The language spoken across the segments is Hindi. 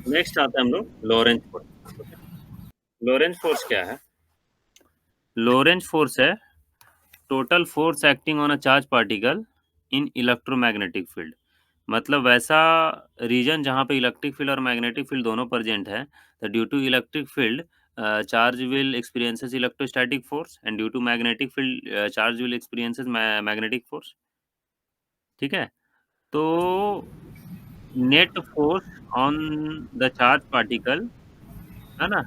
नेक्स्ट आता है हम लोग लोरेंज फोर्स। लोरेंज फोर्स क्या है? लोरेंज फोर्स है total force acting on a charge particle in electromagnetic field. मतलब वैसा रीजन जहाँ पे इलेक्ट्रिक फील्ड और मैग्नेटिक फील्ड दोनों प्रेजेंट है, तो due to electric field charge will experiences electrostatic force and due to magnetic field charge will experiences magnetic force. ठीक है, तो net force on the charge particle, है ना,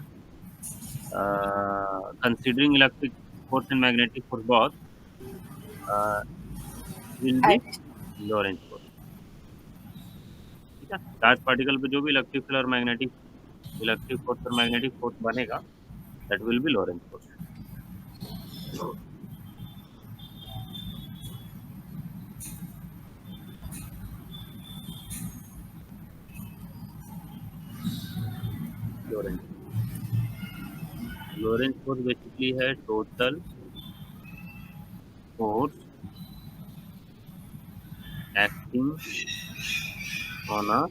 considering electric force and magnetic force both will B अच्छा, लोरेंज फोर्स। ठीक है, चार्ज पार्टिकल पे जो भी इलेक्ट्रिक फील्ड और इलेक्ट्रिक फोर्स और मैग्नेटिक फोर्स बनेगा, that will be Lorentz force. Lorentz Lorentz force basically है total force acting on a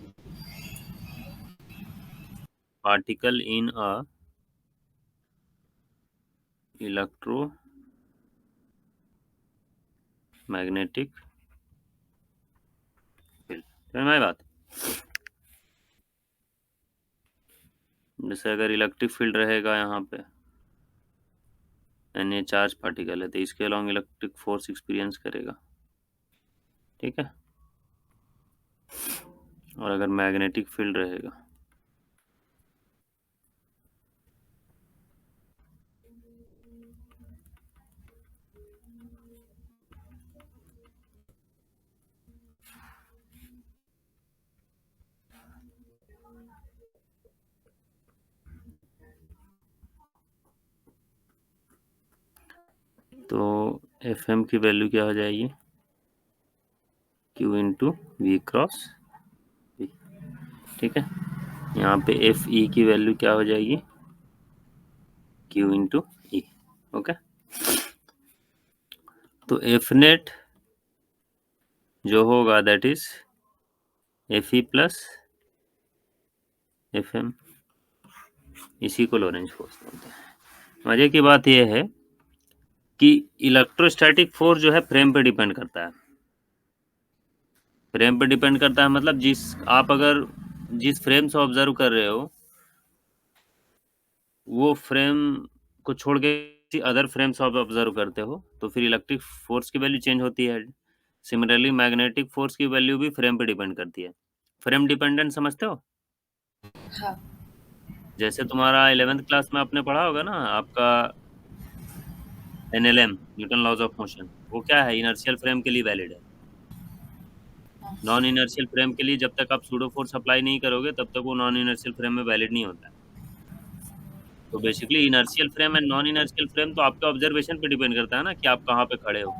particle in a electromagnetic field. समझ में आई बात? जैसे अगर इलेक्ट्रिक फील्ड रहेगा यहाँ पे यानी चार्ज पार्टिकल है, तो इसके अलोंग इलेक्ट्रिक फोर्स एक्सपीरियंस करेगा। ठीक है, और अगर मैग्नेटिक फील्ड रहेगा तो एफ एम की वैल्यू क्या हो जाएगी? Q into we cross V. ठीक है, यहाँ पे एफ ई की वैल्यू क्या हो जाएगी? Q into E. ओके, तो एफ नेट जो होगा that is F E plus F M, इसी को लोरेंज फोर्स बोलते हैं। मजे की बात यह है कि इलेक्ट्रोस्टैटिक फोर्स जो है फ्रेम पे डिपेंड करता है। फ्रेम पे डिपेंड करता है मतलब आप अगर जिस फ्रेम से ऑब्जर्व कर रहे हो वो फ्रेम को छोड़ के किसी अदर फ्रेम से आप ऑब्जर्व करते हो, तो फिर इलेक्ट्रिक फोर्स की वैल्यू चेंज होती है। सिमिलरली मैग्नेटिक फोर्स की वैल्यू भी फ्रेम पे डिपेंड करती है। फ्रेम डिपेंडेंट समझते हो? हाँ, जैसे तुम्हारा 11th क्लास में आपने पढ़ा होगा ना, आपका NLM, Newton laws of motion, वो क्या है? इनर्शियल फ्रेम के लिए वैलिड है। हाँ, नॉन इनर्शियल फ्रेम के लिए जब तक आप सूडो फोर्स अप्लाई नहीं करोगे तब तक वो नॉन इनर्शियल फ्रेम में वैलिड नहीं होता है। तो basically inertial frame and non inertial frame तो आपके ऑब्जर्वेशन पे डिपेंड करता है ना कि आप कहाँ पे खड़े हो।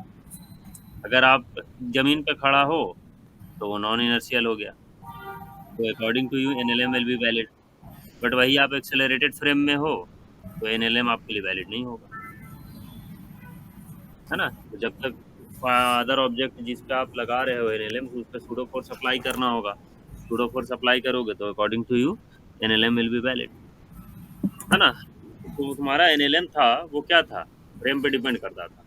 अगर आप जमीन पे खड़ा हो तो वो नॉन इनर्शियल हो गया, तो according to you NLM will be valid. But वही आप एक्सेलरेटेड फ्रेम में हो तो एनएलएम आपके लिए वैलिड नहीं होगा, है ना। तो जब तक अदर ऑब्जेक्ट जिस पे आप लगा रहे हो एनएलएम, उस पे सूडो फोर्स अप्लाई करना होगा। सूडो फोर्स अप्लाई करोगे तो according to you NLM will be valid, है ना। तो तुम्हारा एनएलएम था वो क्या था? फ्रेम पे डिपेंड करता था,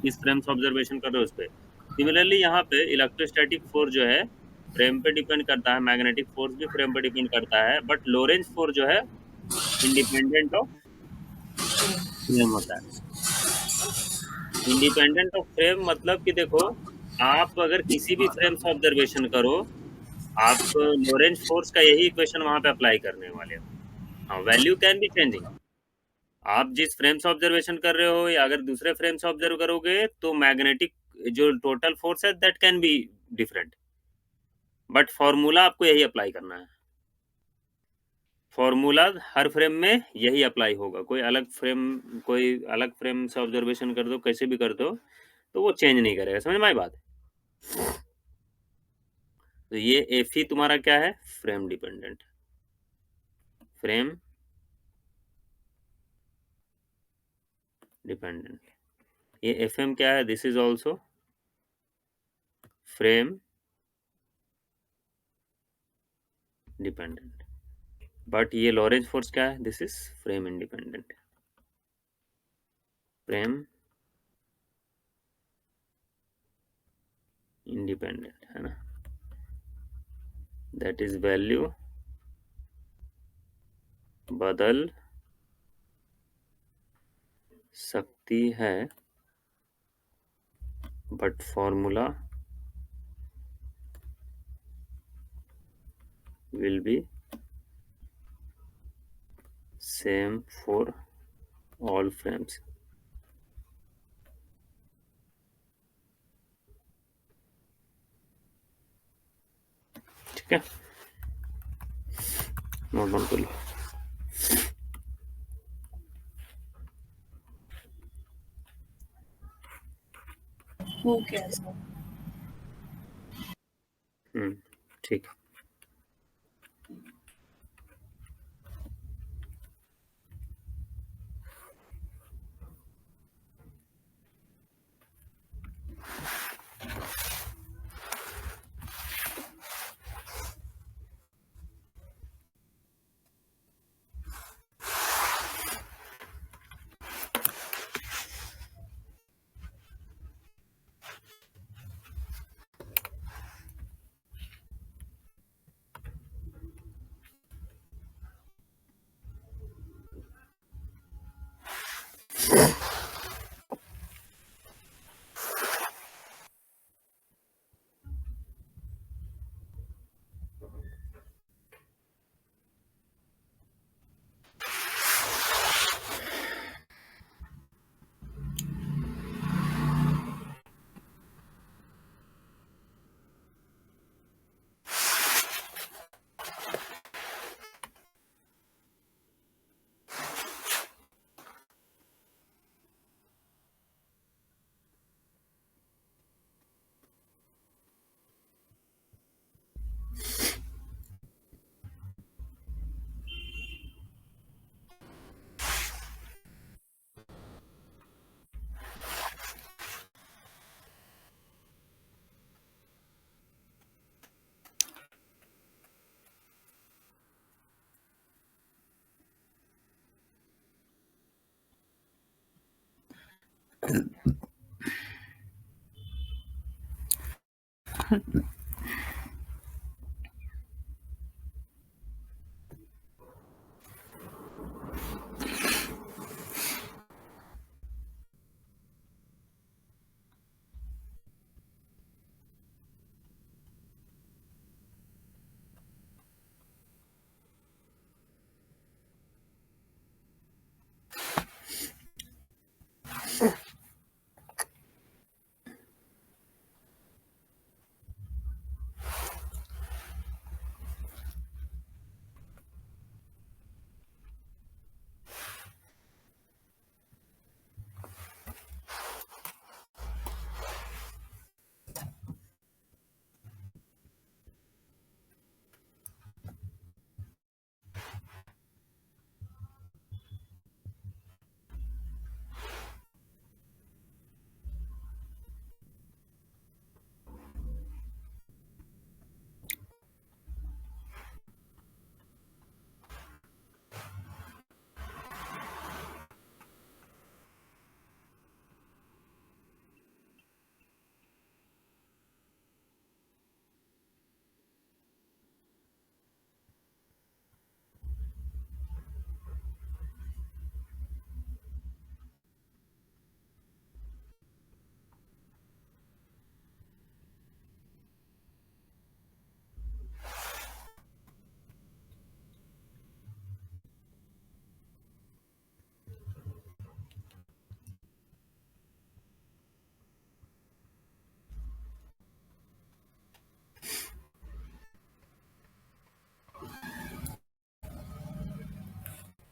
किस फ्रेम से ऑब्जर्वेशन कर रहे हो उस पे। सिमिलरली यहाँ पे इलेक्ट्रोस्टैटिक फोर्स जो है फ्रेम पे डिपेंड करता है, मैग्नेटिक फोर्स भी फ्रेम पे डिपेंड करता है, बट लोरेंज फोर्स जो है इंडिपेंडेंट ऑफ फ्रेम होता है। इंडिपेंडेंट ऑफ फ्रेम मतलब कि देखो, आप अगर किसी भी फ्रेम से ऑब्जर्वेशन करो, आप लोरेंज फोर्स का यही इक्वेशन वहां पे अप्लाई करने वाले हो। हाँ, वैल्यू कैन बी चेंजिंग। आप जिस फ्रेम से ऑब्जर्वेशन कर रहे हो या अगर दूसरे फ्रेम से ऑब्जर्व करोगे तो मैग्नेटिक जो टोटल फोर्स है that can be different, but formula आपको यही अप्लाई करना है। फॉर्मूला हर फ्रेम में यही अप्लाई होगा। कोई अलग फ्रेम से ऑब्जर्वेशन कर दो, कैसे भी कर दो, तो वो चेंज नहीं करेगा। समझ में आई बात? तो ये एफ ही तुम्हारा क्या है? Frame dependent. Frame dependent. ये एफ एम क्या है? This is also frame dependent. But ये लॉरेंज फोर्स क्या है? This is frame independent, frame independent है ना, दैट इज वैल्यू बदल सकती है but formula will be same for all frames. ठीक है, नोट डाउन कर लो। हो गया सर। ठीक है।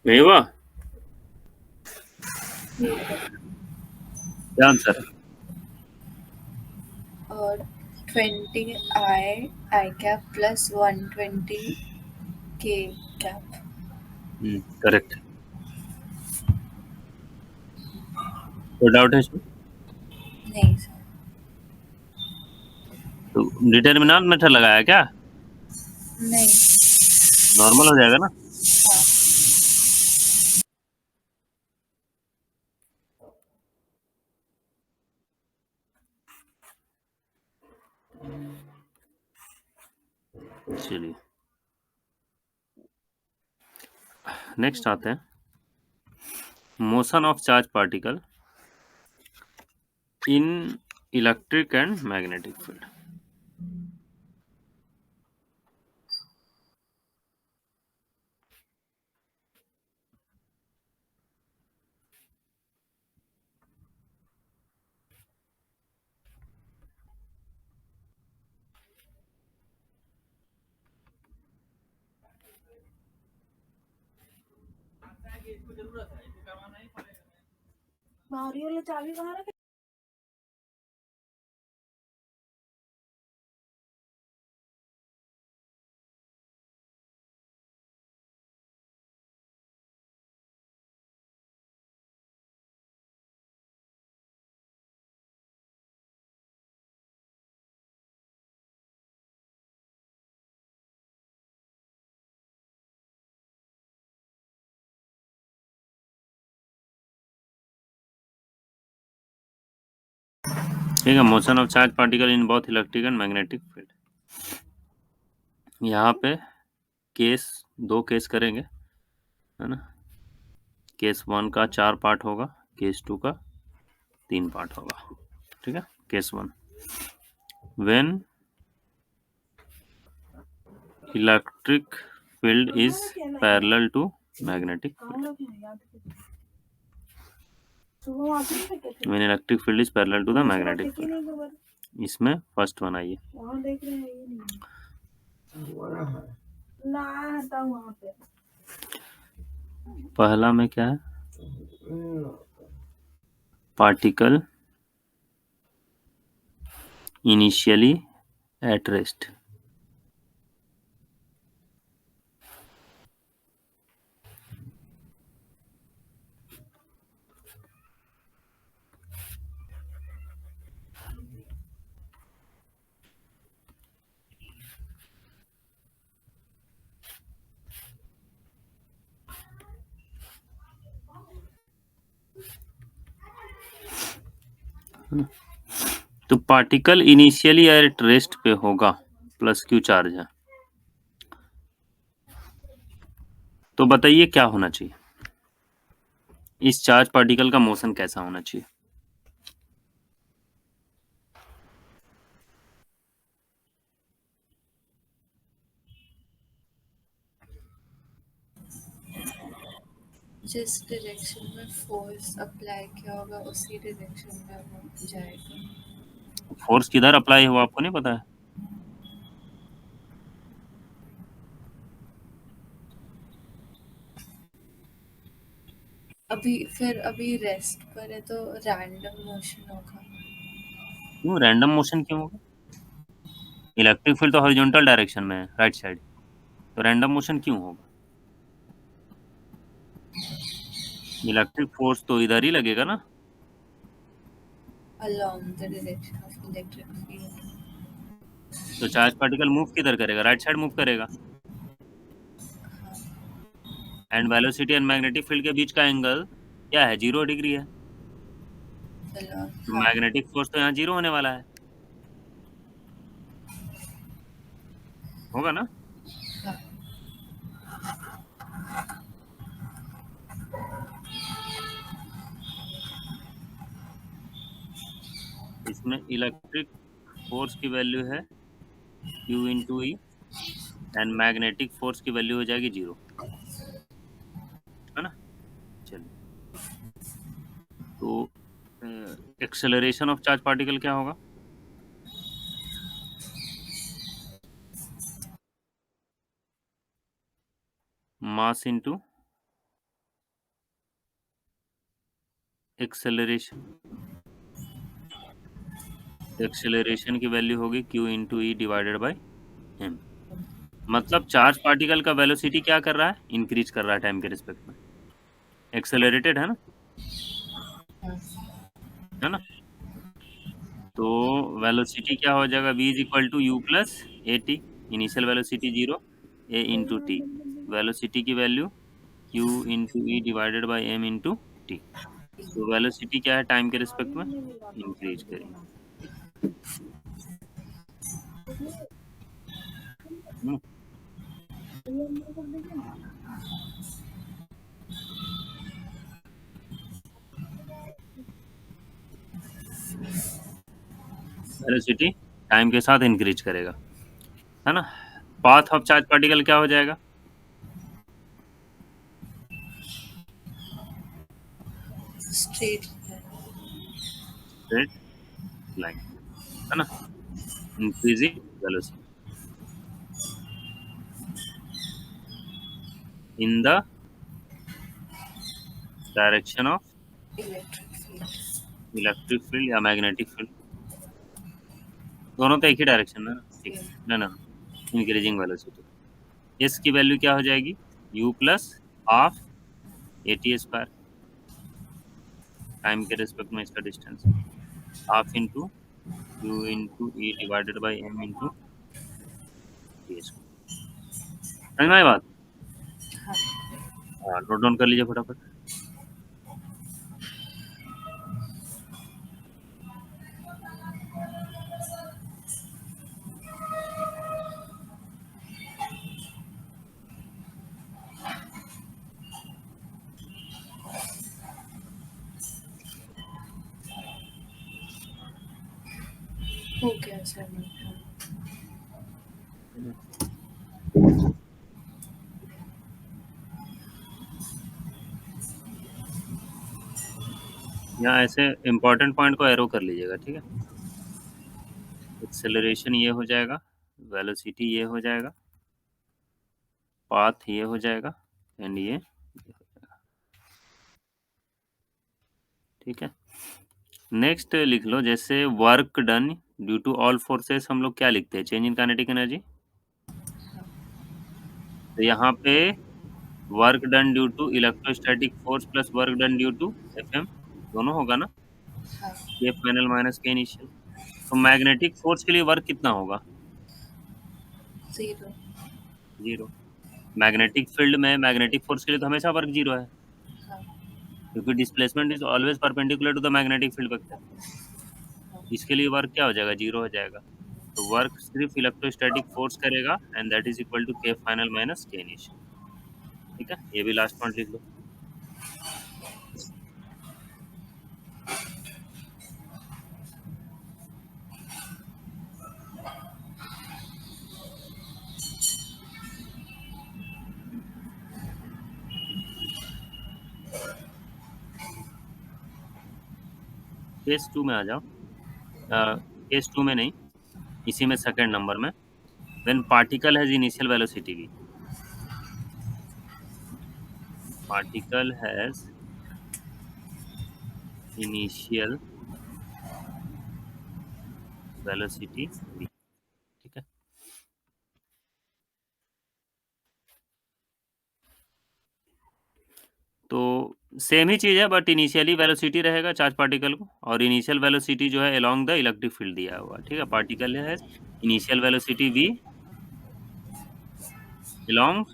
नहीं हुआ? क्या आंसर है? 20 I cap plus 120 K cap. Correct. कोई डाउट है इसमें? नहीं सर। तो डिटर्मिनेंट मेथड लगाया क्या? नहीं। नॉर्मल हो जाएगा ना। नेक्स्ट आते हैं motion of charge particle in electric and magnetic field. चाबी कहाँ रखी? ठीक है, motion of charge particle in both electric and magnetic field. यहाँ पे दो केस करेंगे, है ना। केस 1 का 4 पार्ट होगा, केस 2 का 3 पार्ट होगा। ठीक है, case 1 when electric field is parallel to magnetic field. When electric field is parallel to the magnetic field. इसमें फर्स्ट वन आइए, पहला में क्या है, पार्टिकल इनिशियली एट रेस्ट। तो पार्टिकल इनिशियली एट रेस्ट पे होगा, प्लस क्यू चार्ज है। तो बताइए क्या होना चाहिए, इस चार्ज पार्टिकल का मोशन कैसा होना चाहिए। जिस डायरेक्शन में फोर्स अप्लाई किया होगा उसी डायरेक्शन में वो जाएगा। फोर्स किधर अप्लाई हुआ आपको नहीं पता है? अभी रेस्ट पर है तो रैंडम मोशन होगा। क्यों रैंडम मोशन क्यों होगा? इलेक्ट्रिक फील्ड तो हॉरिजॉन्टल डायरेक्शन में है, राइट साइड, तो रैंडम मोशन क्यों होगा? इलेक्ट्रिक फोर्स तो इधर ही लगेगा ना। along the direction of electric field। तो चार्ज पार्टिकल मूव किधर करेगा? राइट साइड मूव करेगा। And velocity and magnetic field के बीच का एंगल क्या है? 0 डिग्री है। तो मैग्नेटिक फोर्स तो यहाँ 0 होने वाला है, होगा ना। इसमें इलेक्ट्रिक फोर्स की वैल्यू है Q into E and magnetic force की वैल्यू हो जाएगी 0, है ना। चलिए, तो एक्सेलरेशन ऑफ चार्ज पार्टिकल क्या होगा? मास इंटू एक्सेलरेशन। एक्सेलरेशन की वैल्यू होगी Q into E divided by m। मतलब चार्ज पार्टिकल का वेलोसिटी क्या कर रहा है? इंक्रीज कर रहा है टाइम के रिस्पेक्ट में, एक्सेलरेटेड है ना, है ना। तो वेलोसिटी क्या हो जाएगा? v is equal to u plus a t. Initial velocity 0, a into T. Velocity की value q into E divided by m into T. तो वेलोसिटी क्या है टाइम के रिस्पेक्ट में? इंक्रीज करेंगे। हम्म, वेलोसिटी टाइम के साथ इंक्रीज करेगा, है ना। पाथ ऑफ चार्ज पार्टिकल क्या हो जाएगा? स्ट्रेट स्ट्रेट लाइन, है ना, increasing velocity in the direction of electric field. Electric field या मैग्नेटिक फील्ड, दोनों तो एक ही डायरेक्शन में ना, ठीक है ना, ना, इंक्रीजिंग वेलोसिटी। एस की वैल्यू क्या हो जाएगी? U plus half A T square, time के रिस्पेक्ट में इसका distance, half into U into E divided by M into T square. समझ में आई बात? हाँ। हाँ, नोट डाउन कर लीजिए फटाफट। हो गया सर मेरा। यहाँ ऐसे इंपॉर्टेंट पॉइंट को एरो कर लीजिएगा, ठीक है। एक्सेलरेशन ये हो जाएगा, वेलोसिटी ये हो जाएगा, पाथ ये हो जाएगा, एंड ये, ठीक है। नेक्स्ट लिख लो, जैसे work done due to all forces हम लोग क्या लिखते हैं? Change in kinetic energy. तो यहाँ पे work done due to electrostatic force plus work done due to FM, दोनों होगा ना, हाँ। K final minus K initial. तो मैग्नेटिक फोर्स के लिए वर्क कितना होगा? 0। 0। मैग्नेटिक फील्ड में मैग्नेटिक फोर्स के लिए तो हमेशा वर्क 0 है, हाँ। क्योंकि displacement is always perpendicular to the magnetic field vector. हाँ। इसके लिए वर्क क्या हो जाएगा? 0 हो जाएगा। तो वर्क सिर्फ इलेक्ट्रोस्टैटिक फोर्स करेगा, and that is equal to K final minus K initial, ठीक है। ये भी लास्ट पॉइंट लिख लो। केस 2 में आ जाओ। केस 2 में नहीं, इसी में सेकंड नंबर में, when particle has initial velocity V, particle has initial velocity V, ठीक है। तो सेम ही चीज है, बट इनिशियली वेलोसिटी रहेगा चार्ज पार्टिकल को, और इनिशियल वेलोसिटी जो है अलोंग द इलेक्ट्रिक फील्ड दिया हुआ, ठीक है। पार्टिकल है initial velocity v along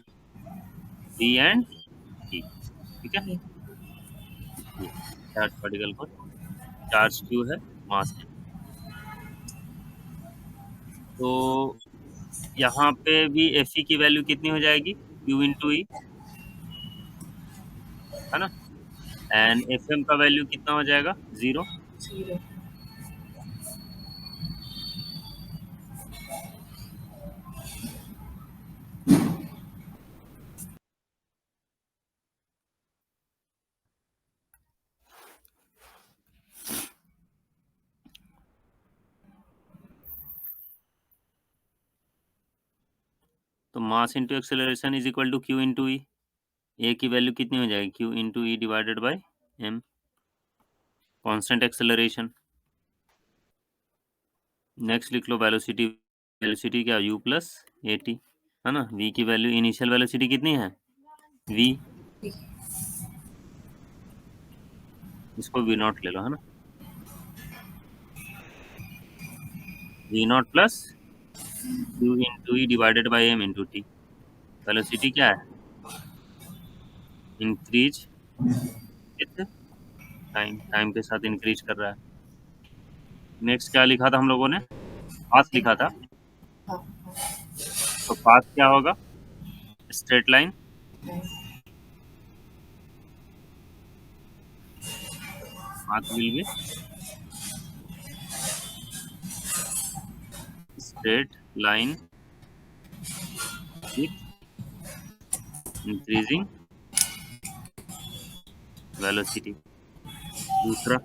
v and e, ठीक है। ये ये चार्ज पार्टिकल को चार्ज क्यू है, मास है। तो यहाँ पे भी एफ ई की वैल्यू कितनी हो जाएगी? क्यू इंटू ई, है ना, एंड एफ एम का वैल्यू कितना हो जाएगा? 0। 0। तो mass into acceleration is equal to q into e, a की वैल्यू कितनी हो जाएगी? Q into E divided by m, constant acceleration. Next लिख लो वेलोसिटी, वेलोसिटी क्या? u प्लस ए टी, है ना। v की वैल्यू, इनिशियल वेलोसिटी कितनी है? v, इसको v नॉट ले लो, है ना, v naught plus q into E divided by M into T. Velocity क्या है? इंक्रीज विथ टाइम, टाइम के साथ इंक्रीज कर रहा है। नेक्स्ट क्या लिखा था हम लोगों ने? पाथ लिखा था। हाँ। हाँ। तो पाथ क्या होगा? Straight line, path will be straight line with increasing velocity। दूसरा,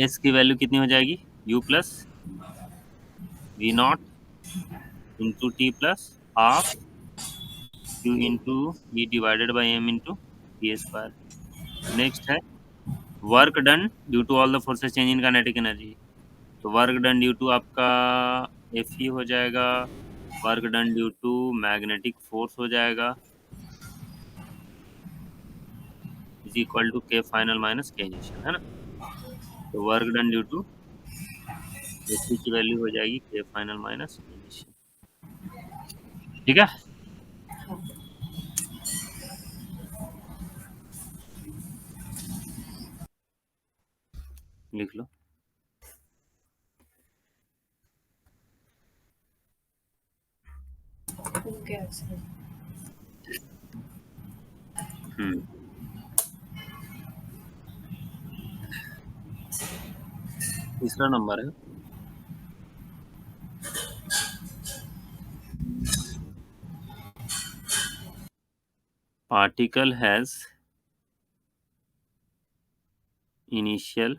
s की वैल्यू कितनी हो जाएगी, u plus v not into T plus half q into E divided by m into T square. Next है work done due to all the forces change in kinetic energy. तो वर्क डन ड्यू टू आपका एफ ई हो जाएगा, work done due to magnetic force हो जाएगा, is equal to K final minus K initial, है ना। तो work done due to F E की वैल्यू हो जाएगी के फाइनल माइनस के इनिशियल। ठीक है, लिख लो। हो गया सर। हम्म, तीसरा नंबर है, particle has initial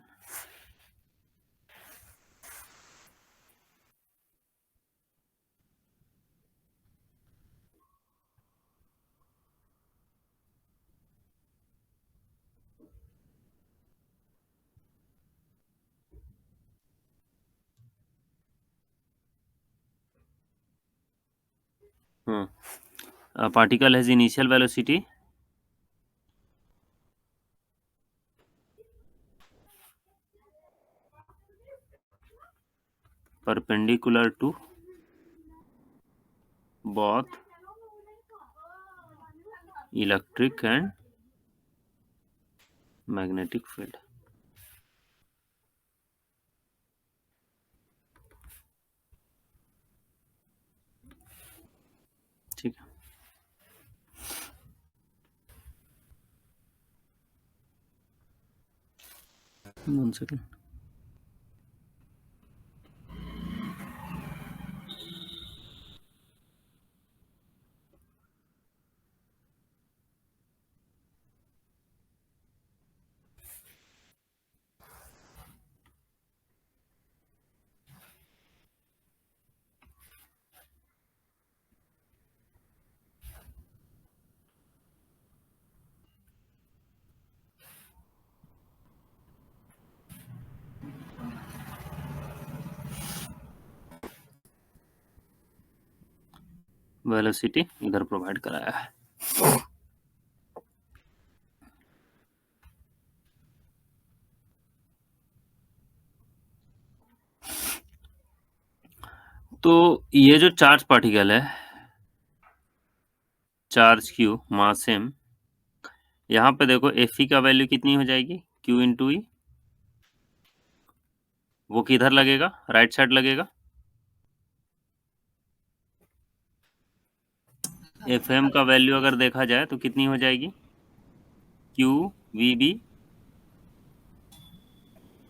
particle has initial velocity perpendicular to both electric and magnetic field। ठीक है, वन सेकेंड। वेलोसिटी इधर प्रोवाइड कराया है। तो ये जो चार्ज पार्टिकल है, चार्ज क्यू मास एम, यहाँ पे देखो एफ ई का वैल्यू कितनी हो जाएगी, क्यू इंटू ई। वो किधर लगेगा, राइट साइड लगेगा। एफ एम का वैल्यू अगर देखा जाए तो कितनी हो जाएगी, क्यू वी बी,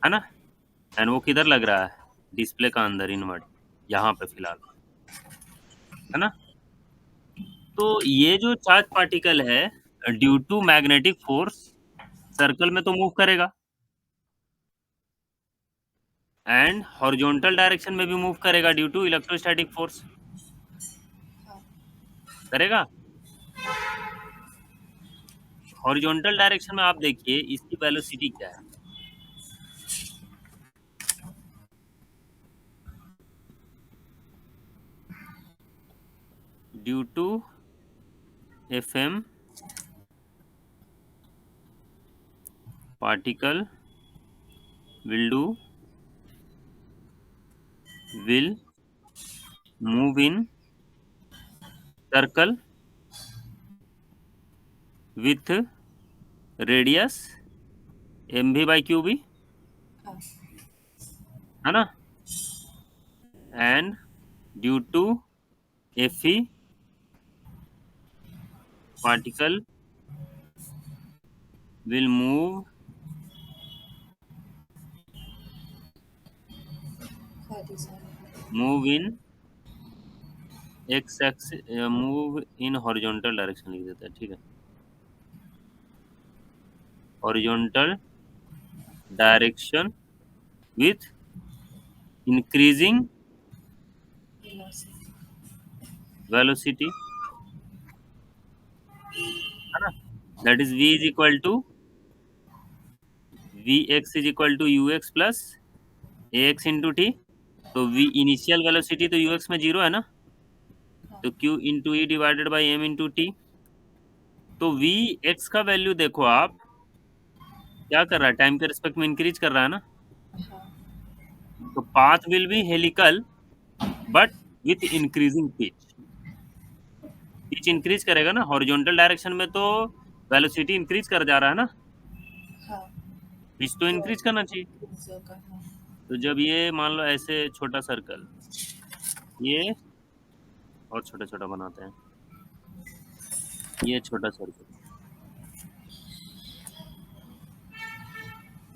है ना। एंड वो किधर लग रहा है, डिस्प्ले का अंदर इनवर्ट, यहाँ पे फिलहाल, है ना। तो ये जो चार्ज पार्टिकल है due to magnetic force circle में तो मूव करेगा, एंड हॉरिजॉन्टल डायरेक्शन में भी मूव करेगा ड्यू टू इलेक्ट्रोस्टैटिक फोर्स। करेगा। हॉरिजॉन्टल डायरेक्शन में आप देखिए इसकी वेलोसिटी क्या है, due to F M particle will move in circle with radius mv by qb, है ना। And due to fe particle will move horizontal. Move in X axis, move in horizontal direction लिख देते हैं, ठीक है। Horizontal direction with increasing Velocity. Velocity, है ना। That is v is equal to V X is equal to U X plus A X into T. तो v इनिशियल वेलोसिटी तो यू एक्स में जीरो है ना, हाँ, तो q into E divided by M into T. तो v एक्स का वैल्यू देखो आप क्या कर रहा है, टाइम के रिस्पेक्ट में इंक्रीज कर रहा है ना। हाँ, तो path will B helical but with increasing pitch. Pitch increase करेगा ना, हॉरिजॉन्टल डायरेक्शन में तो वेलोसिटी इंक्रीज कर जा रहा है ना, हाँ, पिच तो तो इंक्रीज करना चाहिए। increase होगा, हाँ, तो जब ये मान लो ऐसे छोटा सर्कल, ये और छोटा छोटा बनाते हैं, ये छोटा सर्कल,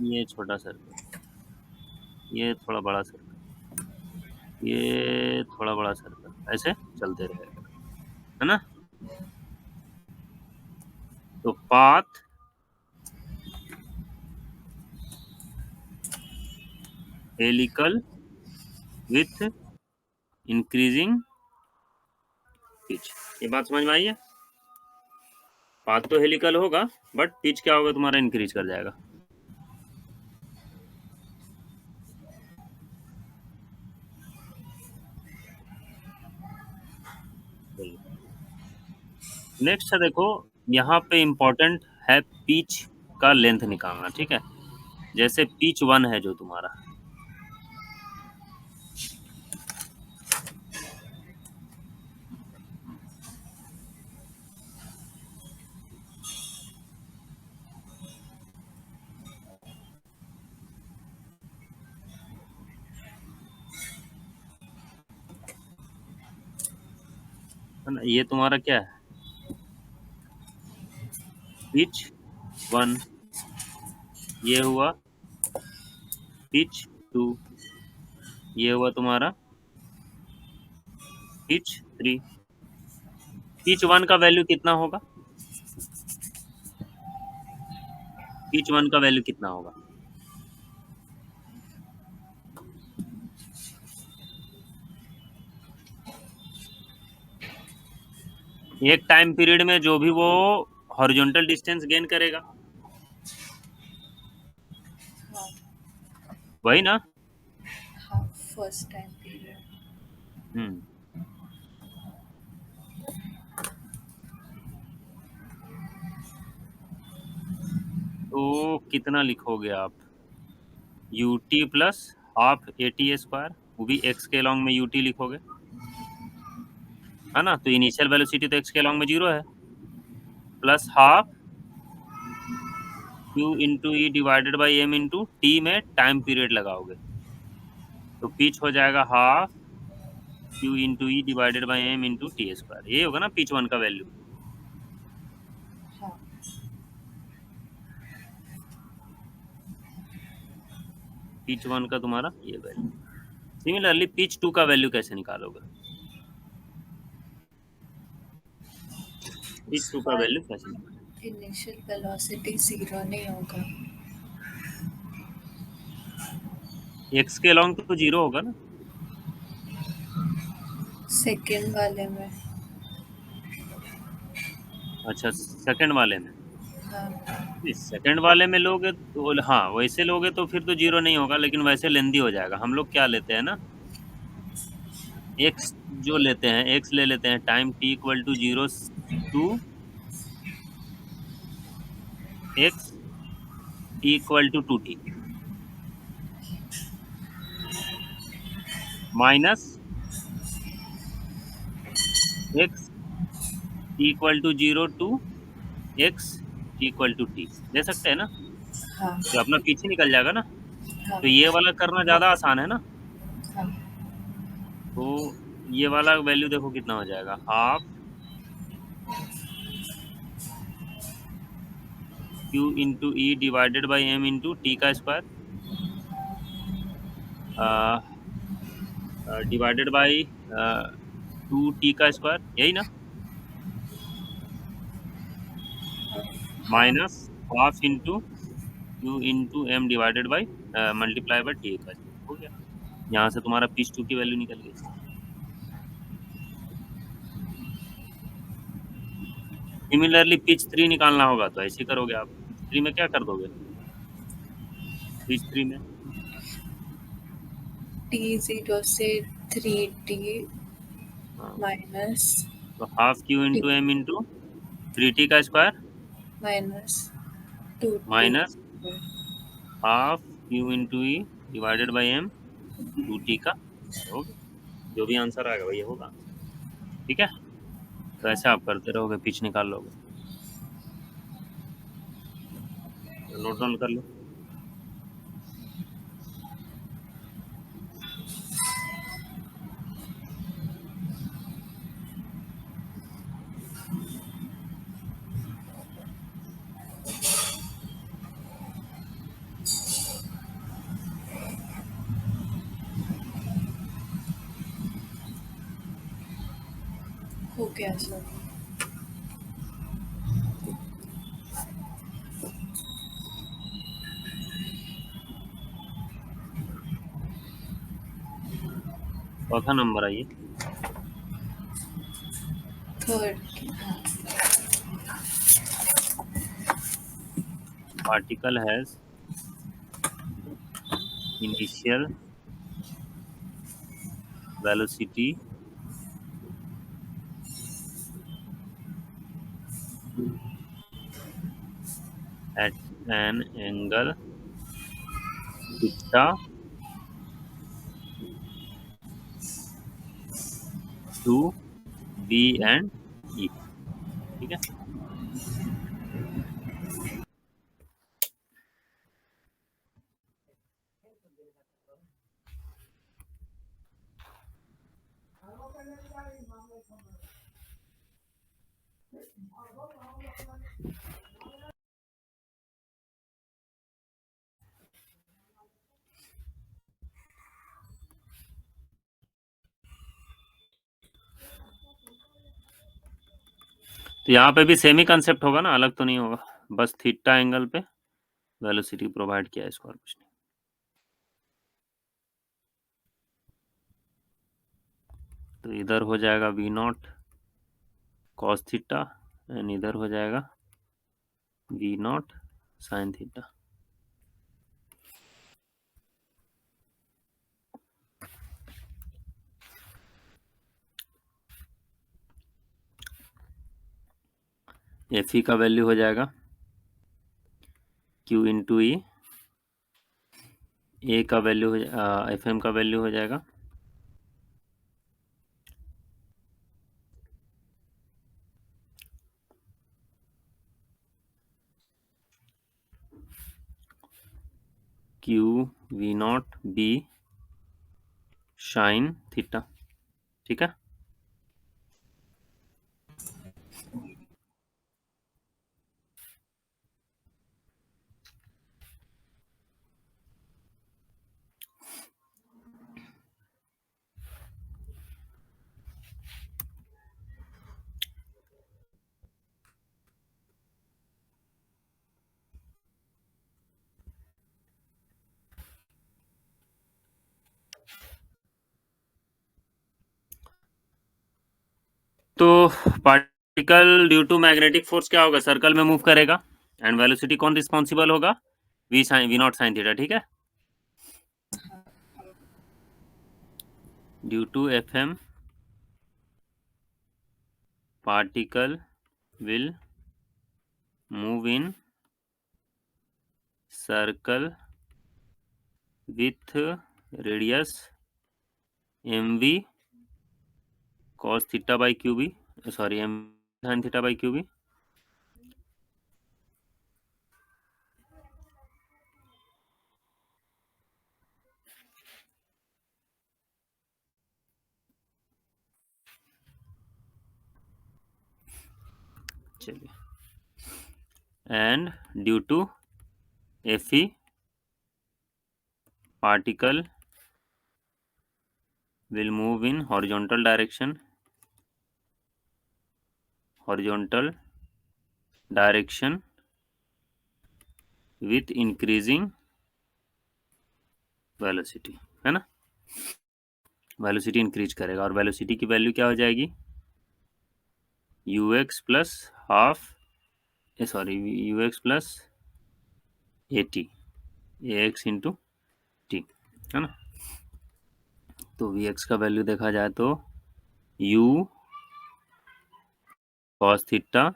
ये छोटा सर्कल, ये थोड़ा बड़ा सर्कल, ये थोड़ा बड़ा सर्कल, ऐसे चलते रहेगा, है ना। तो path helical with increasing pitch, ये बात समझ में आई है। पाथ तो हेलिकल होगा बट पिच क्या होगा तुम्हारा, इंक्रीज कर जाएगा। नेक्स्ट है देखो, यहाँ पे इम्पोर्टेंट है पिच का लेंथ निकालना, ठीक है। जैसे पिच 1 है जो तुम्हारा, है ना, ये तुम्हारा क्या है, पिच 1, ये हुआ पिच 2, ये हुआ तुम्हारा पिच 3। पिच 1 का वैल्यू कितना होगा, पिच 1 का वैल्यू कितना होगा, एक टाइम पीरियड में जो भी वो हॉरिजॉन्टल डिस्टेंस गेन करेगा, हाँ, वही ना। हाँ, first time period. हम्म, तो कितना लिखोगे आप, U T plus half A T square, वो भी एक्स के लॉन्ग में यू टी लिखोगे, है ना। तो इनिशियल वेलोसिटी तो एक्स के लॉन्ग में जीरो है, plus half Q into E divided by M into T में टाइम पीरियड लगाओगे, तो पिच हो जाएगा half Q into E divided by M into T square. ये होगा ना पिच 1 का वैल्यू। हाँ, पिच 1 का तुम्हारा ये वैल्यू। सिमिलरली पिच 2 का वैल्यू कैसे निकालोगे, पिच 2 का उसका वैल्यू कैसे निकालोगे, initial velocity zero नहीं होगा। एक्स के लॉन्ग तो जीरो होगा ना। सेकेंड वाले में, अच्छा, सेकंड वाले में, हाँ, सेकंड वाले में लोगे तो हाँ, वैसे लोगे तो फिर तो जीरो नहीं होगा, लेकिन वैसे लेंदी हो जाएगा। हम लोग क्या लेते हैं ना, एक्स जो लेते हैं, एक्स ले लेते हैं time T equal to zero to X equal to 2t minus X equal to zero to X equal to T ले सकते हैं ना, हाँ, तो अपना पीछे निकल जाएगा ना। हाँ, तो ये वाला करना ज़्यादा आसान है ना। हाँ, तो ये वाला वैल्यू देखो कितना हो जाएगा, half Q into E divided by M into T का स्क्वायर, डिवाइडेड बाई 2t का स्क्वायर, यही ना, minus half into Q into M divided by multiply by T का स्क्वायर, हो गया। यहाँ से तुम्हारा पिच 2 की वैल्यू निकल गई। सिमिलरली पिच 3 निकालना होगा तो ऐसे करोगे आप। पिच 3 में क्या कर दोगे? पिच 3 में T0 से 3T हाँ, माइनस तो half Q into M into 3t का square minus 2T minus half Q into E divided by M 2t का स्क्वायर, हो गया। जो भी आंसर आएगा वही होगा आंसर, ठीक है। तो ऐसे आप करते रहोगे, पिच निकाल लोगे। तो नोट डाउन कर लो। हो गया सर। चौथा नंबर आइए। Third. Particle has initial velocity at an angle theta to B and E, ठीक है। तो यहाँ पे भी सेम ही कंसेप्ट होगा ना, अलग तो नहीं होगा, बस थीटा एंगल पे वेलोसिटी प्रोवाइड किया है, इसको और कुछ नहीं। तो इधर हो जाएगा V naught cos theta and इधर हो जाएगा V naught sine theta. F E का वैल्यू हो जाएगा क्यू इंटू ई, ए का वैल्यू हो एफ एम का वैल्यू हो जाएगा Q V naught B sine theta, ठीक है। तो particle due to magnetic force क्या होगा, सर्कल में मूव करेगा एंड वेलोसिटी कौन रिस्पॉन्सिबल होगा, वी नॉट साइन थीटा, ठीक है। Due to F M particle will move in circle with radius mv cos theta by qb, sorry m sin theta by qb। चलिए, and due to F E पार्टिकल will move in horizontal direction with increasing velocity, है ना। वेलोसिटी इंक्रीज करेगा और वेलोसिटी की वैल्यू क्या हो जाएगी, ux plus half ux plus at ax into T, है ना। तो vx का वैल्यू देखा जाए तो u cos theta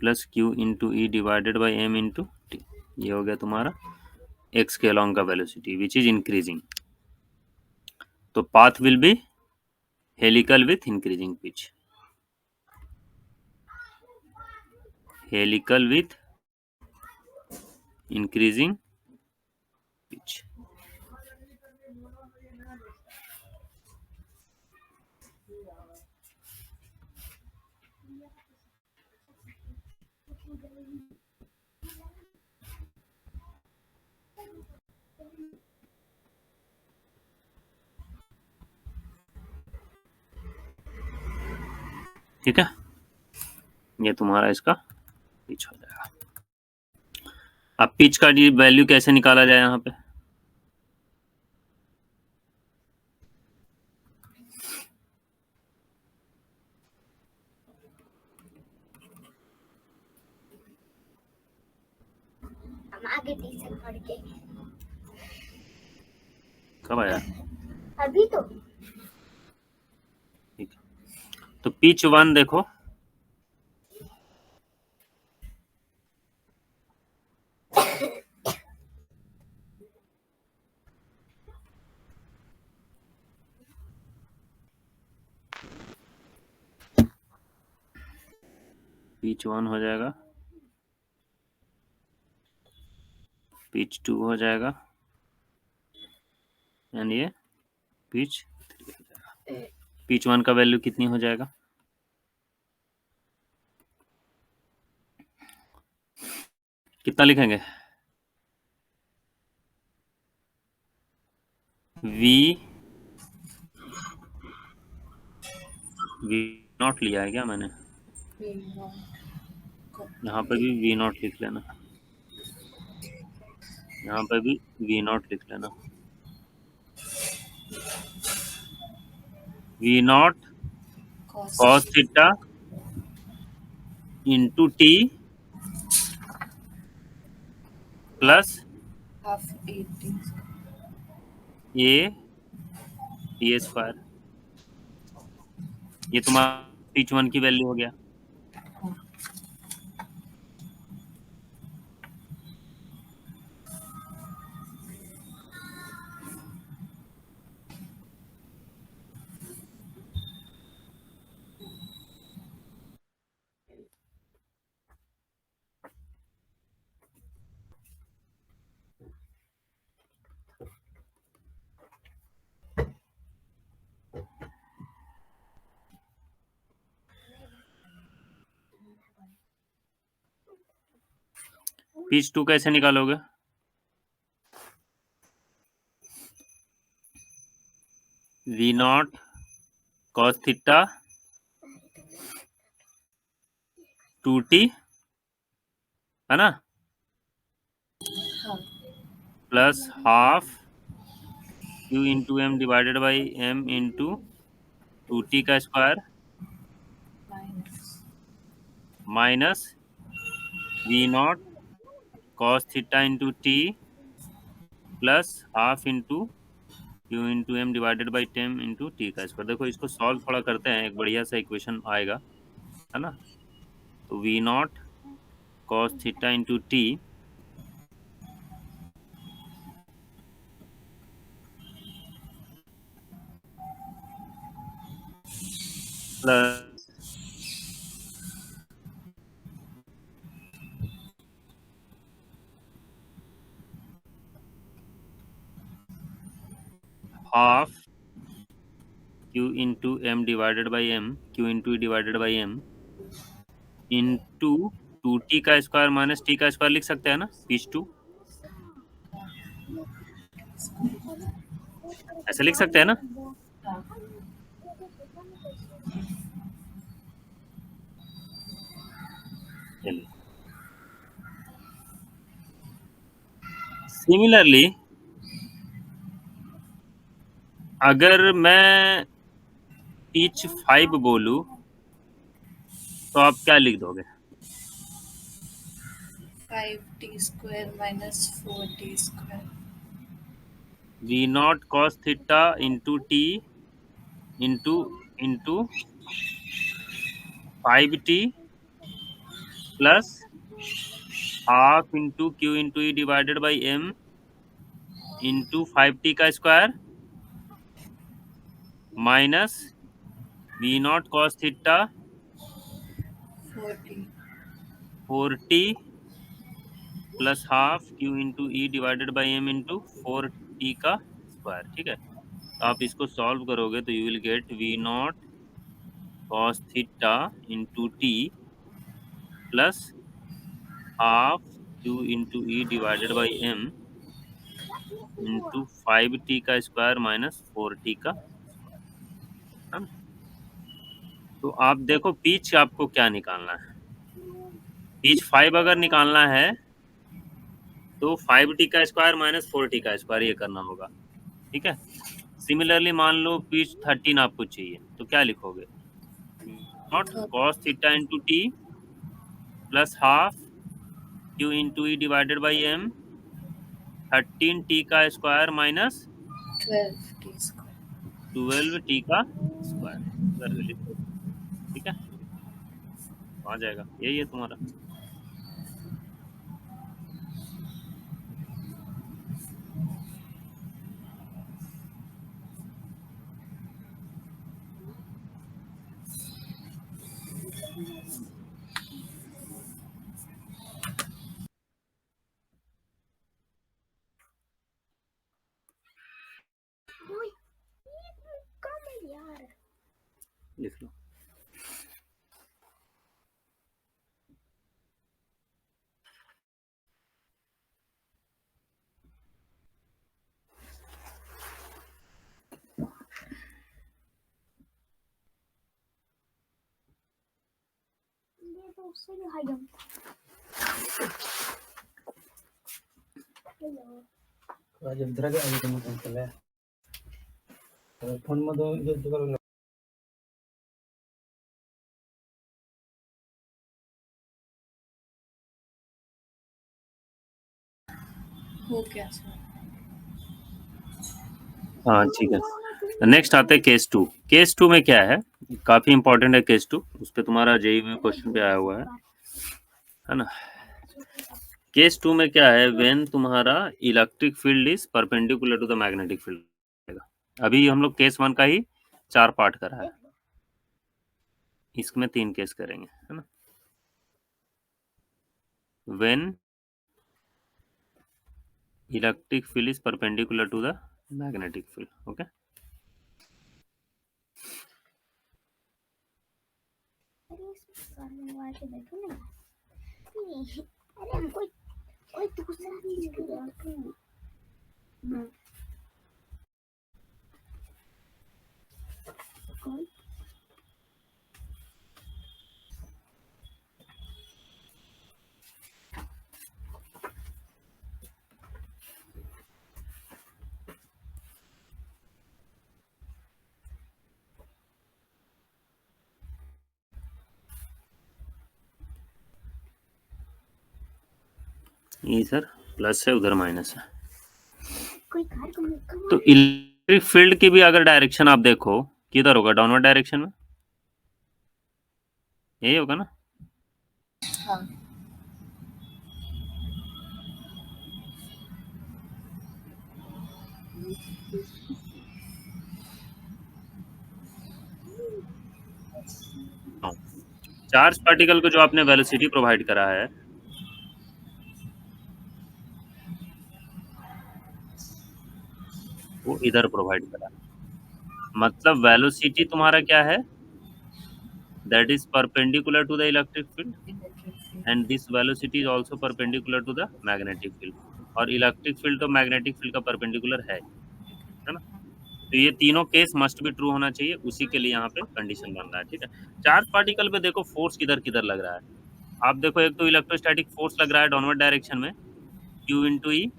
plus q into E divided by m into T, ये हो गया तुम्हारा x के अलॉन्ग का वेलोसिटी विच इज इंक्रीजिंग। तो path will B helical with increasing pitch, helical with increasing pitch. ठीक है, ये तुम्हारा इसका पिच हो जाएगा। अब पिच का वैल्यू कैसे निकाला जाए यहाँ पे, आगे ट्यूशन पढ़ के कब आया, अभी तो ठीक है। तो पिच 1 देखो, पिच 1 हो जाएगा, पिच 2 हो जाएगा एंड ये पिच 3 हो जाएगा। पिच 1 का वैल्यू कितनी हो जाएगा, कितना लिखेंगे, वी नॉट लिया है क्या मैंने, यहाँ पे भी वी नॉट लिख लेना, यहाँ पे भी वी नॉट लिख लेना, V naught cos theta into T plus half 80 A T square, ये तुम्हारा पिच 1 की वैल्यू हो गया। पिच 2 कैसे निकालोगे, we naught cos theta 2t, है ना, हाँ plus half q into M divided by M into 2t का square minus minus V naught cos theta into T plus half into Q into M divided by 10 into T का स्क्वायर। देखो इसको सॉल्व थोड़ा करते हैं, एक बढ़िया सा इक्वेशन आएगा, है ना। तो V naught cos theta into T plus half Q into M divided by M, Q into divided by M into 2t का स्क्वायर माइनस टी का स्क्वायर लिख सकते हैं ना, पिच 2। ऐसे लिख सकते हैं ना? हाँ चलिए, सिमिलरली अगर मैं पिच 5 बोलूं तो आप क्या लिख दोगे? 5t² minus 4t². V naught cos theta into T into 5t plus half into Q into E divided by M into 5t का square minus V naught cos theta 4t. 4t plus half Q into E divided by M into 4t का स्क्वायर। ठीक है, तो आप इसको सॉल्व करोगे तो you will get V naught cos theta into T plus half Q into E divided by M into 5t का स्क्वायर माइनस 4t का स्क्वायर, है ना? तो आप देखो पिच आपको क्या निकालना है। पिच 5 अगर निकालना है तो 5t का स्क्वायर माइनस 4t का स्क्वायर ये करना होगा। ठीक है, सिमिलरली मान लो पिच 13 आपको चाहिए तो क्या लिखोगे? Naught cos theta into T plus half Q into E divided by m 13t का स्क्वायर माइनस 12t². 12t का स्क्वायर करके लिखो। ठीक है, आ जाएगा, यही है तुम्हारा। लिख लो। फोन मध्ये हो गया सर. हाँ ठीक है, नेक्स्ट आते हैं केस 2। केस 2 में क्या है, काफी इंपॉर्टेंट है केस 2, उस पर तुम्हारा जेई में क्वेश्चन पे आया हुआ है ना? केस 2 में क्या है, व्हेन तुम्हारा electric field is perpendicular to the magnetic field. अभी हम लोग केस 1 का ही 4 पार्ट करा है, इसमें 3 केस करेंगे, है ना? When electric field is perpendicular to the magnetic field. Okay, अरे हमको कोई दूसरा चीज की ये सर प्लस है, उधर माइनस है। कोई कार को तो इलेक्ट्रिक फील्ड की भी अगर डायरेक्शन आप देखो किधर होगा, डाउनवर्ड डायरेक्शन में, यही होगा ना? हाँ चार्ज पार्टिकल को जो आपने वेलोसिटी प्रोवाइड करा है वो इधर प्रोवाइड करा है, मतलब वेलोसिटी तुम्हारा क्या है, that is perpendicular to the electric field electric field. And this velocity is also perpendicular to the magnetic field. और इलेक्ट्रिक फील्ड तो मैग्नेटिक फील्ड का परपेंडिकुलर है ना? तो ये तीनों केस मस्ट भी ट्रू होना चाहिए, उसी के लिए यहाँ पे कंडीशन बन रहा है। ठीक है, चार्ज पार्टिकल पे देखो फोर्स किधर किधर लग रहा है। आप देखो, एक तो इलेक्ट्रोस्टैटिक फोर्स लग रहा है डाउनवर्ड डायरेक्शन में, Q into E,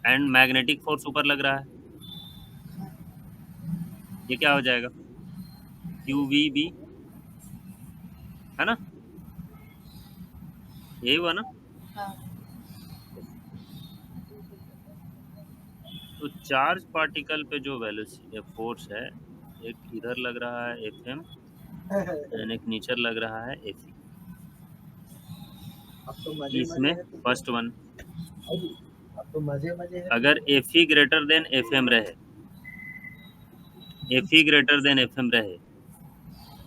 and magnetic force ऊपर लग रहा है। ये क्या हो जाएगा, QVB, है ना, यही हुआ ना। हाँ तो चार्ज पार्टिकल पे जो फोर्स है, एक इधर लग रहा है FM, एंड एक नीचे लग रहा है FE। अब तो मजे इसमें है तो फर्स्ट वन, अब तो मजे है। अगर FE ग्रेटर देन FM रहे, FE ग्रेटर देन FM रहे,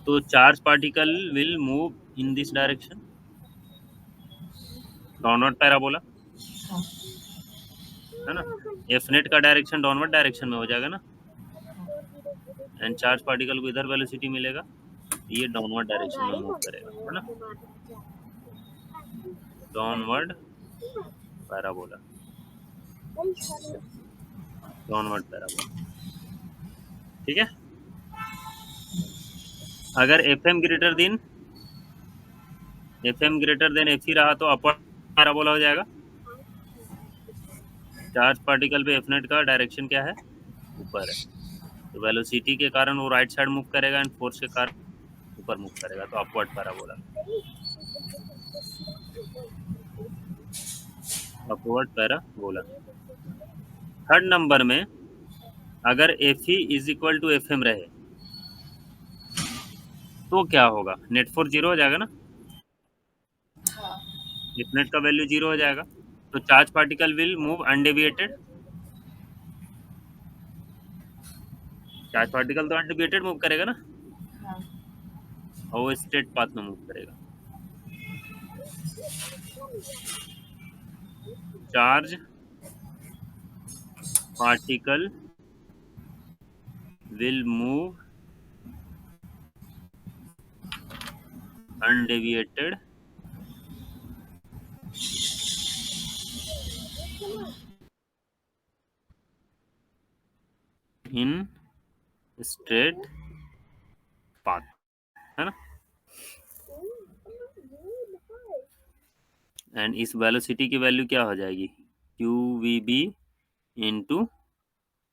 तो charge particle will move in this direction, downward parabola, हाँ है ना। एफ नेट का डायरेक्शन डाउनवर्ड डायरेक्शन में हो जाएगा ना, एंड चार्ज पार्टिकल को इधर वेलोसिटी मिलेगा, ये डाउनवर्ड डायरेक्शन में मूव करेगा, है ना, डाउनवर्ड पैराबोला, डाउनवर्ड पैराबोला। ठीक है, अगर FM ग्रेटर देन FE रहा तो अपवर्ड पैराबोला हो जाएगा। चार्ज पार्टिकल पे एफ नेट का डायरेक्शन क्या है, ऊपर है, तो वेलोसिटी के कारण वो राइट साइड मूव करेगा, एंड फोर्स के कारण ऊपर मूव करेगा, तो upward parabola, upward parabola. Third number में, अगर FE is equal to FM रहे तो क्या होगा, नेट फोर्स जीरो हो जाएगा ना, हाँ एफ नेट का वैल्यू जीरो हो जाएगा, तो charge particle will move undeviated, charge particle तो अनडेविएटेड मूव करेगा ना, हाँ और वो स्ट्रेट पाथ में मूव करेगा। Charge particle will move undeviated in straight path, है ना, एंड इस वेलोसिटी की वैल्यू क्या हो जाएगी, QVB इंटू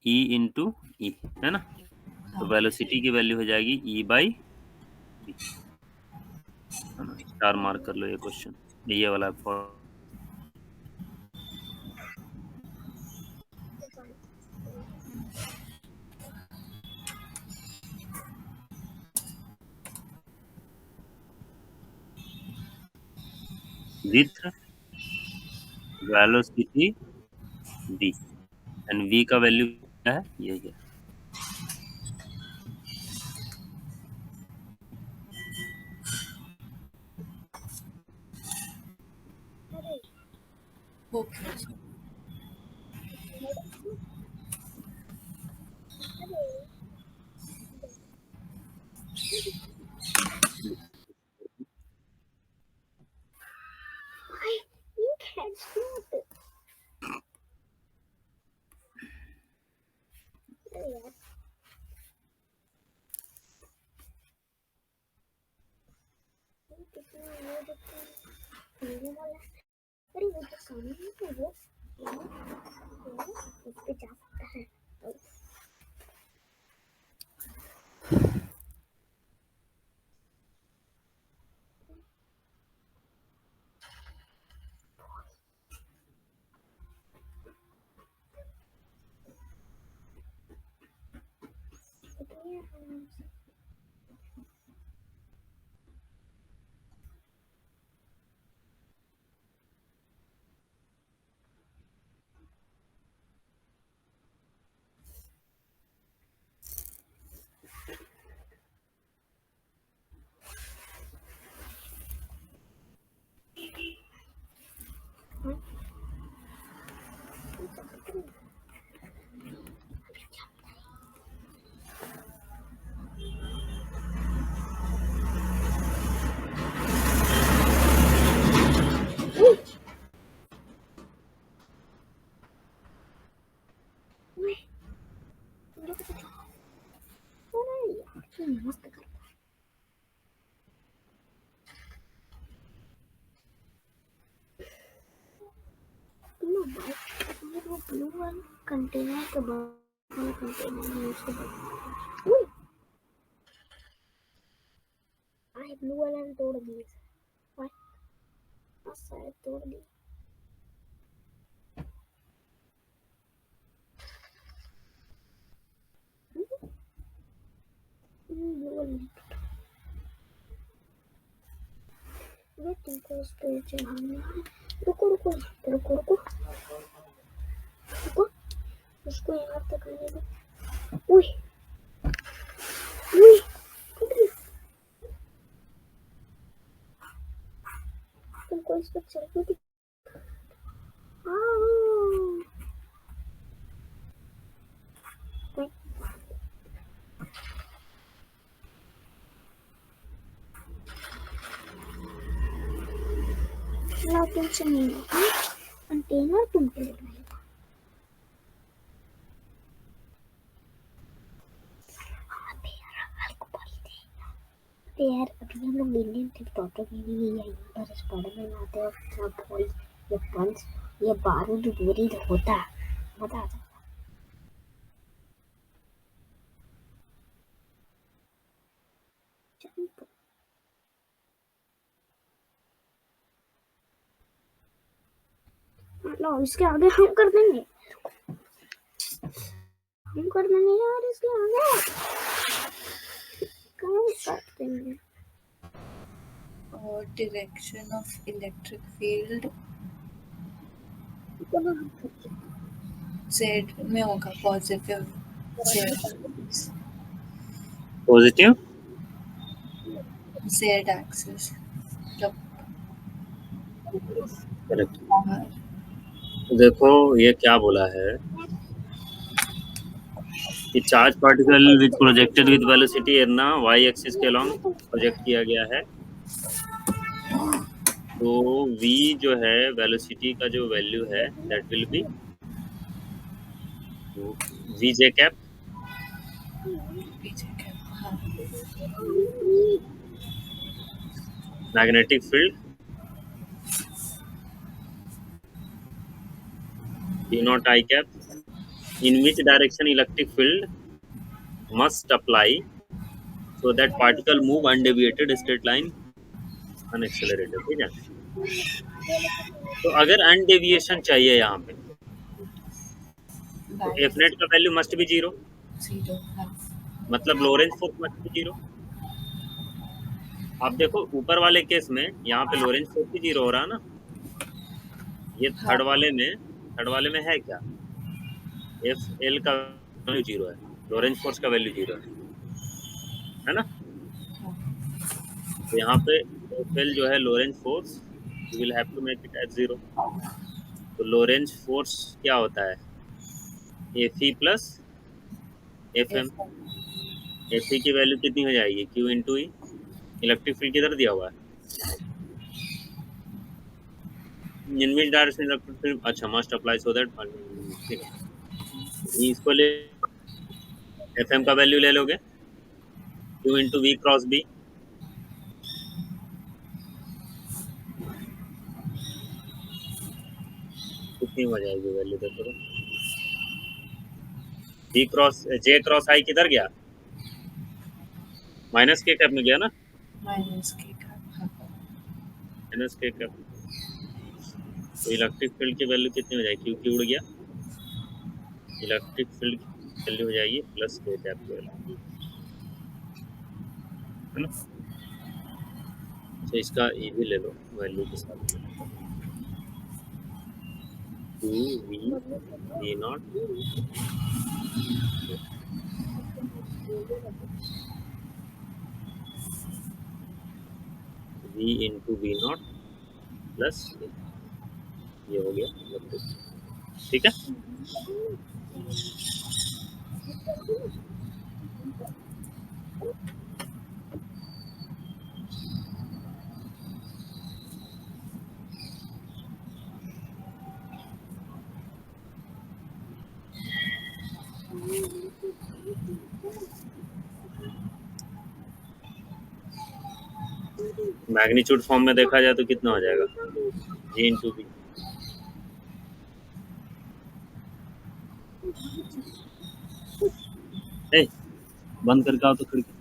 E, है ना, तो वेलोसिटी की वैल्यू हो जाएगी E/B, है ना। स्टार मार्क कर लो ये क्वेश्चन, ये वाला for with velocity V, and V का वैल्यू क्या है, ये है। Okay You can't stop it. Yeah. अरे वो जो सामने है वो इस पे जा सकता है। मस्त कर नो भाई ये वो ब्लू वाला कंटेनर के बड़ा कंटेनर है उसको उई आई ब्लू वाला ने तोड़ दिए भाई शायद तोड़ दिए ब्लू वाला ये तुमको इस पे चढ़ाना है रुको रुको रुको रुको रुको उसको यहाँ तक आने दो उई उई तुमको इस पे चढ़ के ना टेंशन नहीं होगा कंटेनर तुम पे रहेगा यार अभी हम लोग मिलियन थे टोटो में भी नहीं आई पर स्पाइडरमैन आते हैं सब बॉल ये पंच ये बारूद गोली होता मजा आ जाता लो इसके आगे हम कर देंगे यार इसके आगे कहाँ स्टार्ट करेंगे और direction of electric field Z में होगा पॉजिटिव पॉजिटिव जेड एक्सिस मतलब करेक्ट। बाहर देखो ये क्या बोला है कि charge particle with projected with velocity एन ना वाई एक्सिस के अलोंग प्रोजेक्ट किया गया है। तो v जो है वेलोसिटी का जो वैल्यू है that will B v j cap पीछे के हाँ magnetic field v naught I cap in which direction electric field must apply so that particle move undeviated straight line unaccelerated। ठीक है तो अगर अनडेविएशन चाहिए यहाँ पे तो एफ नेट का वैल्यू मस्ट बी 0 जीरो हाँ मतलब लोरेंज फोर्स मस्ट बी 0। आप देखो ऊपर वाले केस में यहाँ पे लोरेंज फोर्स भी 0 हो रहा है ना। ये थर्ड वाले में है क्या एफ एल का वैल्यू 0 है लोरेंज फोर्स का वैल्यू 0 है ना। तो यहाँ पे एफ एल जो है Lorentz force you will have to make it as 0। तो लोरेंज फोर्स क्या होता है F E plus F M. F E की वैल्यू कितनी हो जाएगी Q into E. Electric field किधर दिया हुआ है in which direction electric field अच्छा मस्ट अप्लाई सो दैट ठीक है इसको ले एफ एम का वैल्यू ले लोगे q into we cross B. कितनी हो जाएगी वैल्यू देखो तो B cross J cross I किधर गया माइनस के कैप में गया ना माइनस के का हाँ माइनस के कैप। तो इलेक्ट्रिक फील्ड की वैल्यू कितनी हो जाएगी क्यू क्यू उड़ गया इलेक्ट्रिक फील्ड की वैल्यू हो जाएगी प्लस के कैप की वैल्यू है ना। तो इसका ये भी ले लो वैल्यू के साथ two v naught v into v naught plus ये हो गया ठीक है। मैग्नीट्यूड फॉर्म में देखा जाए तो कितना हो जाएगा, जी इंटू बी। ए, बंद करके आओ तो खिड़की।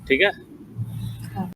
ठीक है।